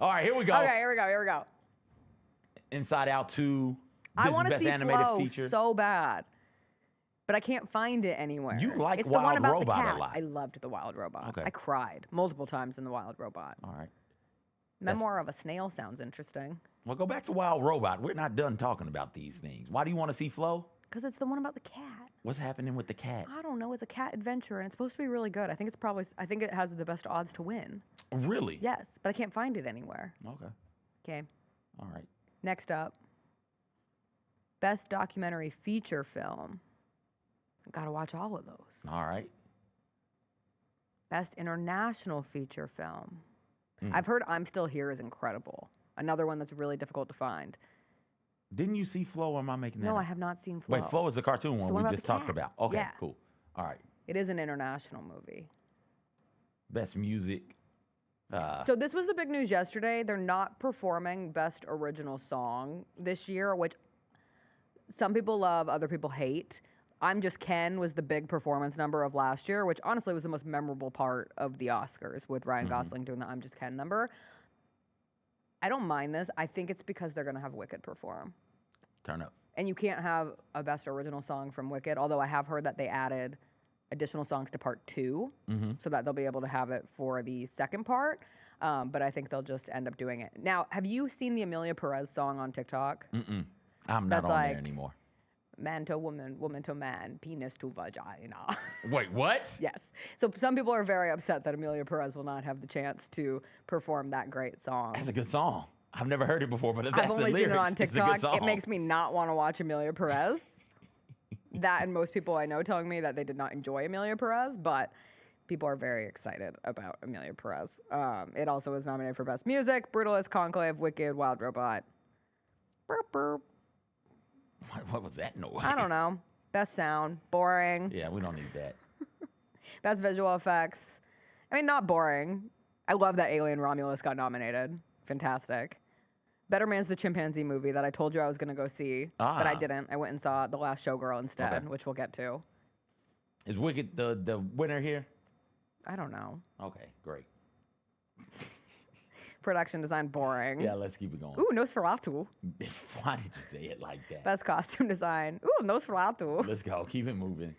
All right, here we go. Okay, here we go. Inside Out 2. I want to Best see animated Flow feature. so bad, but I can't find it anywhere. You like it's the one Wild about Robot the a cat. lot. I loved the Wild Robot. Okay. I cried multiple times in the Wild Robot. All right. Memoir of a Snail sounds interesting. Well, go back to Wild Robot. We're not done talking about these things. Why do you want to see Flow? Because it's the one about the cat. What's happening with the cat? I don't know. It's a cat adventure, and it's supposed to be really good. I think it has the best odds to win. Really? Yes, but I can't find it anywhere. Okay. Okay. All right. Next up, Best Documentary Feature Film. Got to watch all of those. All right. Best International Feature Film. I've heard I'm Still Here is incredible. Another one that's really difficult to find. Didn't you see Flow, or am I making that No, up? I have not seen Flow. Wait, Flow is the cartoon It's one the one we about just the talked cat. about. Okay, Yeah. cool. All right. It is an international movie. Best music. So this was the big news yesterday. They're not performing Best Original Song this year, which some people love, other people hate. I'm Just Ken was the big performance number of last year, which honestly was the most memorable part of the Oscars, with Ryan Gosling doing the I'm Just Ken number. I don't mind this. I think it's because they're going to have Wicked perform. Turn up. And you can't have a Best Original Song from Wicked, although I have heard that they added additional songs to part 2, so that they'll be able to have it for the second part. But I think they'll just end up doing it. Now, have you seen the Amelia Perez song on TikTok? I'm not on there anymore. Man to woman, woman to man, penis to vagina. Wait, what? Yes. So some people are very upset that Amelia Perez will not have the chance to perform that great song. That's a good song. I've never heard it before, but that's I've only the seen lyrics. it on It's a good TikTok. song. It makes me not want to watch Amelia Perez. That and most people I know telling me that they did not enjoy Amelia Perez, but people are very excited about Amelia Perez. It also was nominated for Best Music, Brutalist, Conclave, Wicked, Wild Robot. Burp, burp. What was that noise? I don't know. Best Sound, boring. Yeah, we don't need that. Best Visual Effects. I mean, not boring. I love that Alien Romulus got nominated. Fantastic. Better Man's the Chimpanzee movie that I told you I was going to go see, but I didn't. I went and saw The Last Showgirl instead, which we'll get to. Is Wicked the winner here? I don't know. Okay, great. Production design, boring. Yeah, let's keep it going. Ooh, Nosferatu. Why did you say it like that? Best Costume Design. Ooh, Nosferatu. Let's go. Keep it moving.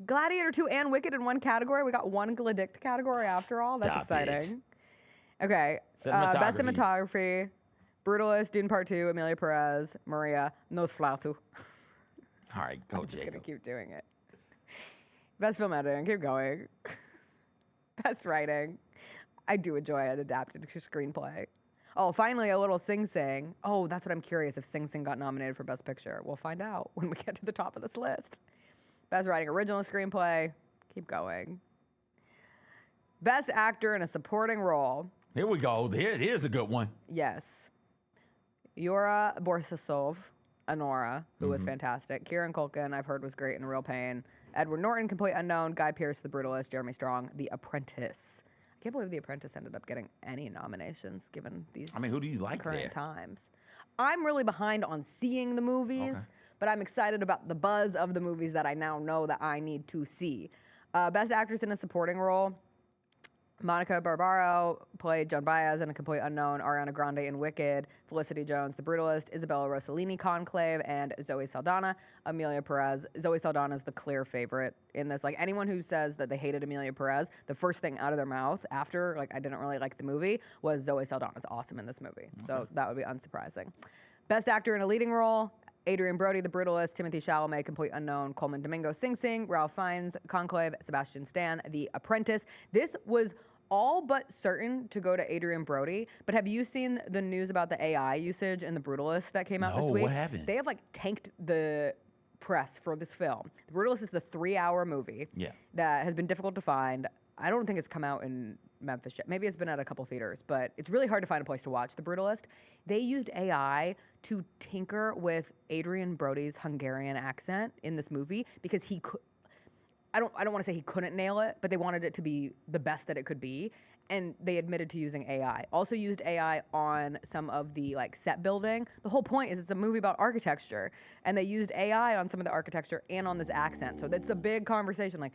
Gladiator 2 and Wicked in one category. We got one Gladict category after all. That's Stop exciting. Okay. Cinematography. Best Cinematography. Brutalist, Dune Part 2, Amelia Perez, Maria, Nosferatu. All right, go, I'm just Jacob. going to keep doing it. Best Film Editing. Keep going. Best Writing. I do enjoy an adapted screenplay. Oh, finally, a little Sing Sing. Oh, that's what I'm curious if Sing Sing got nominated for Best Picture. We'll find out when we get to the top of this list. Best Writing Original Screenplay. Keep going. Best Actor in a Supporting Role. Here we go. Here's a good one. Yes. Yura Borsasov, Anora, who was fantastic. Kieran Culkin, I've heard, was great in Real Pain. Edward Norton, Complete Unknown. Guy Pearce, The Brutalist. Jeremy Strong, The Apprentice. I can't believe The Apprentice ended up getting any nominations given these Who do you like current there? times. I'm really behind on seeing the movies, but I'm excited about the buzz of the movies that I now know that I need to see. Best Actress in a Supporting Role. Monica Barbaro played Joan Baez in A Complete Unknown, Ariana Grande in Wicked, Felicity Jones, The Brutalist, Isabella Rossellini, Conclave, and Zoe Saldana, Amelia Perez. Zoe Saldana is the clear favorite in this. Like, anyone who says that they hated Amelia Perez, the first thing out of their mouth after, like, I didn't really like the movie, was Zoe Saldana's awesome in this movie. So that would be unsurprising. Best Actor in a Leading Role. Adrien Brody, The Brutalist, Timothee Chalamet, Complete Unknown, Coleman Domingo, Sing Sing, Ralph Fiennes, Conclave, Sebastian Stan, The Apprentice. This was all but certain to go to Adrien Brody, but have you seen the news about the AI usage in The Brutalist that came out this week? What happened? They have, like, tanked the press for this film. The Brutalist is the 3-hour movie that has been difficult to find. I don't think it's come out in Memphis yet. Maybe it's been at a couple theaters, but it's really hard to find a place to watch The Brutalist. They used AI to tinker with Adrien Brody's Hungarian accent in this movie because he could. I don't want to say he couldn't nail it, but they wanted it to be the best that it could be, and they admitted to using AI. Also used AI on some of the, like, set building. The whole point is it's a movie about architecture, and they used AI on some of the architecture and on this accent. So that's a big conversation. Like,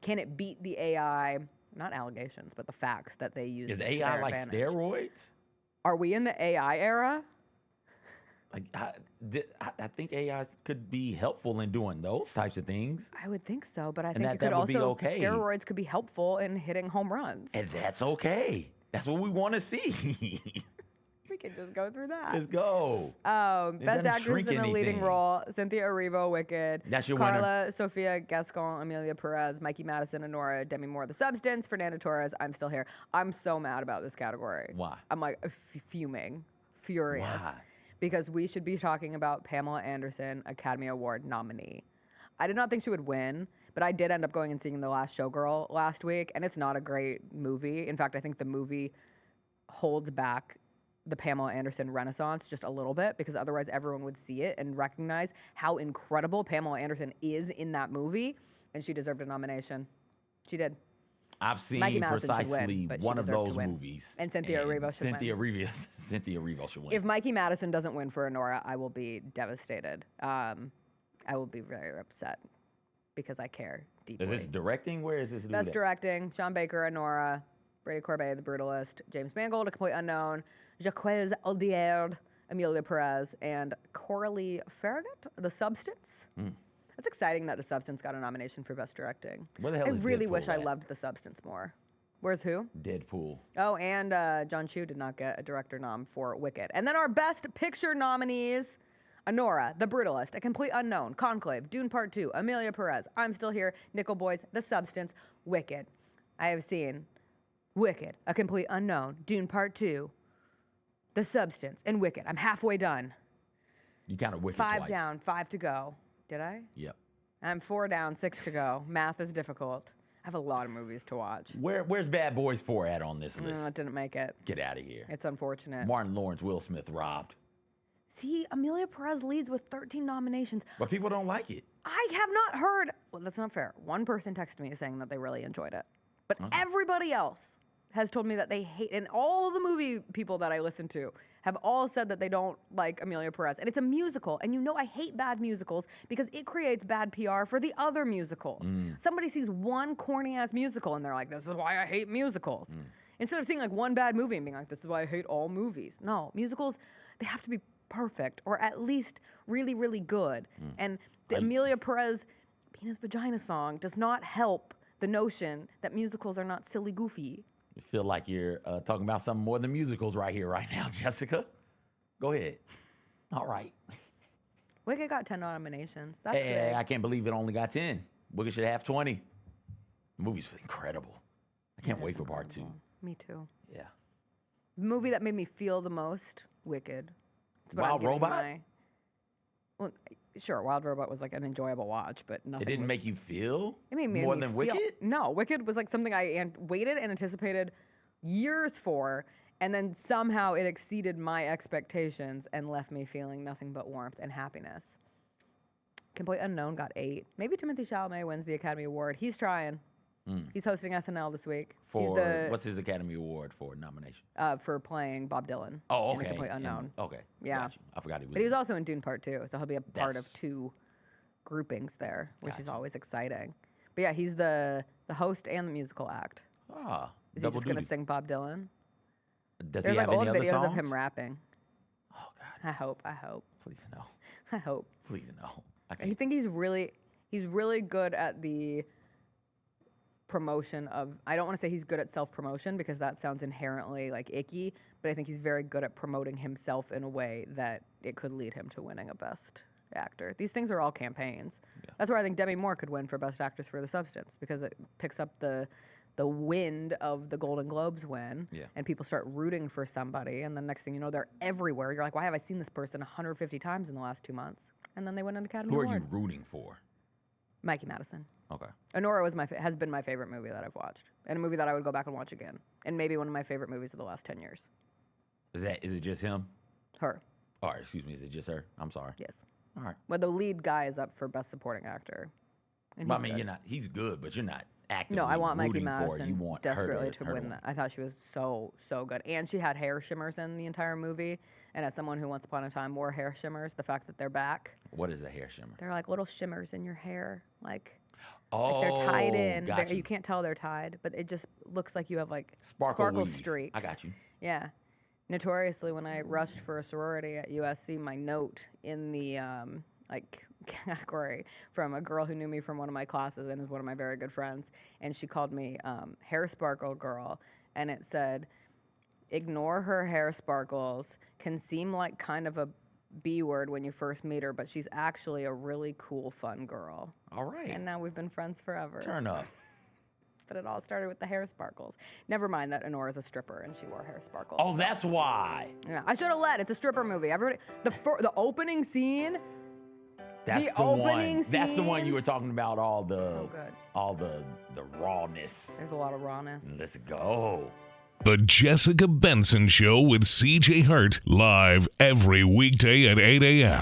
can it beat the AI? Not allegations, but the facts that they use. Is AI like steroids? Are we in the AI era? Like, I think AI could be helpful in doing those types of things. I would think so, but I And think it that could would be also okay. steroids could be helpful in hitting home runs. And that's okay. That's what we want to see. We can just go through that. Let's go. Best doesn't actress shrink in a leading anything. role: Cynthia Erivo, Wicked. That's your Carla, winner. Sofia Gascon, Amelia Perez, Mikey Madison, Anora, Demi Moore, The Substance, Fernando Torres. I'm still here. I'm so mad about this category. Why? I'm like fuming, furious. Why? Because we should be talking about Pamela Anderson, Academy Award nominee. I did not think she would win, but I did end up going and seeing The Last Showgirl last week, and it's not a great movie. In fact, I think the movie holds back the Pamela Anderson renaissance just a little bit, because otherwise everyone would see it and recognize how incredible Pamela Anderson is in that movie, and she deserved a nomination. She did. I've seen Mikey Madison should precisely win, but she one of deserved to those win. movies. And Cynthia Erivo should win. Cynthia Erivo should win. If Mikey Madison doesn't win for Anora, I will be devastated. I will be very upset because I care deeply. Is this directing? Where is this? Best directing: Sean Baker, Anora, Brady Corbet, The Brutalist, James Mangold, A Complete Unknown, Jacques Audiard, Amelia Perez, and Coralie Farragut, The Substance. It's exciting that The Substance got a nomination for Best Directing. Where the hell I is really Deadpool wish I at? loved The Substance more. Where's who? Deadpool. Oh, and John Chu did not get a director nom for Wicked. And then our Best Picture nominees: Anora, The Brutalist, A Complete Unknown, Conclave, Dune Part 2, Amelia Perez, I'm Still Here, Nickel Boys, The Substance, Wicked. I have seen Wicked, A Complete Unknown, Dune Part 2, The Substance, and Wicked. I'm halfway done. You kind of Wicked 5 twice. down, 5 to go. Did I? Yep. I'm 4 down, 6 to go. Math is difficult. I have a lot of movies to watch. Where's Bad Boys 4 at on this list? No, it didn't make it. Get out of here. It's unfortunate. Martin Lawrence, Will Smith robbed. See, Amelia Perez leads with 13 nominations. But people don't like it. I have not heard. Well, that's not fair. One person texted me saying that they really enjoyed it. But everybody else has told me that they hate, and all the movie people that I listen to have all said that they don't like Amelia Perez. And it's a musical, and you know I hate bad musicals because it creates bad PR for the other musicals. Somebody sees one corny-ass musical, and they're like, this is why I hate musicals. Instead of seeing like one bad movie and being like, this is why I hate all movies. No, musicals, they have to be perfect, or at least really, really good. And the Amelia Perez Penis Vagina song does not help the notion that musicals are not silly goofy. You feel like you're talking about something more than musicals right here, right now, Jessica. Go ahead. All right. Wicked got 10 nominations. That's Hey, good. I can't believe it only got 10. Wicked should have 20. The movie's incredible. I can't wait for part 2. Me too. Yeah. The movie that made me feel the most, Wicked. It's what I'm Wild giving Robot? Well, sure, Wild Robot was like an enjoyable watch, but nothing. It didn't was, make you feel it made more me than feel, Wicked? No, Wicked was like something I waited and anticipated years for, and then somehow it exceeded my expectations and left me feeling nothing but warmth and happiness. Complete Unknown got 8. Maybe Timothee Chalamet wins the Academy Award. He's trying. He's hosting SNL this week. For what's his Academy Award for nomination? For playing Bob Dylan. Oh, In okay. A Complete Unknown. Okay. Yeah. Got you. I forgot he was. But he was also in Dune Part 2, so he'll be a part of That's- 2 groupings there, which is Gotcha. always exciting. But yeah, he's the host and the musical act. Ah, Is he double just going to duty. sing Bob Dylan? Does There's he like have old any other videos songs? of him rapping. Oh God, I hope. please no, I hope. please no. I I can't. think he's really good at the promotion of, I don't want to say he's good at self-promotion because that sounds inherently like icky, but I think he's very good at promoting himself in a way that it could lead him to winning a Best Actor. These things are all campaigns. Yeah. That's where I think Demi Moore could win for Best Actress for The Substance, because it picks up the wind of the Golden Globes win, Yeah. and people start rooting for somebody, and the next thing you know, they're everywhere. You're like, why have I seen this person 150 times in the last 2 months? And then they win an Academy Who are Award. you rooting for? Mikey Madison. Okay. Anora has been my favorite movie that I've watched, and a movie that I would go back and watch again, and maybe one of my favorite movies of the last 10 years. Is it just him? Her, All right, excuse me. Is it just her? I'm sorry. yes. All right. Well, the lead guy is up for Best Supporting Actor. And But I he's mean, good. you're not. He's good, but you're not actively No, I want Mikey rooting for her. Madison You want desperately her to her win that. I thought she was so good, and she had hair shimmers in the entire movie. And as someone who once upon a time wore hair shimmers, the fact that they're back, What is a hair shimmer? they're like little shimmers in your hair, like Oh, they're tied in. Got You can't tell they're tied, but it just looks like you have like Sparkle weave. streaks. I got you. Yeah. Notoriously, when I rushed for a sorority at USC, my note in the category from a girl who knew me from one of my classes and is one of my very good friends, and she called me hair sparkle girl, and it said, "Ignore her hair sparkles. Can seem like kind of a B word when you first meet her, but she's actually a really cool, fun girl." All right. And now we've been friends forever. Turn up. But it all started with the hair sparkles. Never mind that Anora's a stripper and she wore hair sparkles. Oh, that's why. Yeah, I should have led. It's a stripper movie. Everybody, the opening scene. That's the opening one. scene. That's the one you were talking about. All So good. the rawness. There's a lot of rawness. Let's go. The Jessica Benson Show with CJ Hurt, live every weekday at 8 a.m.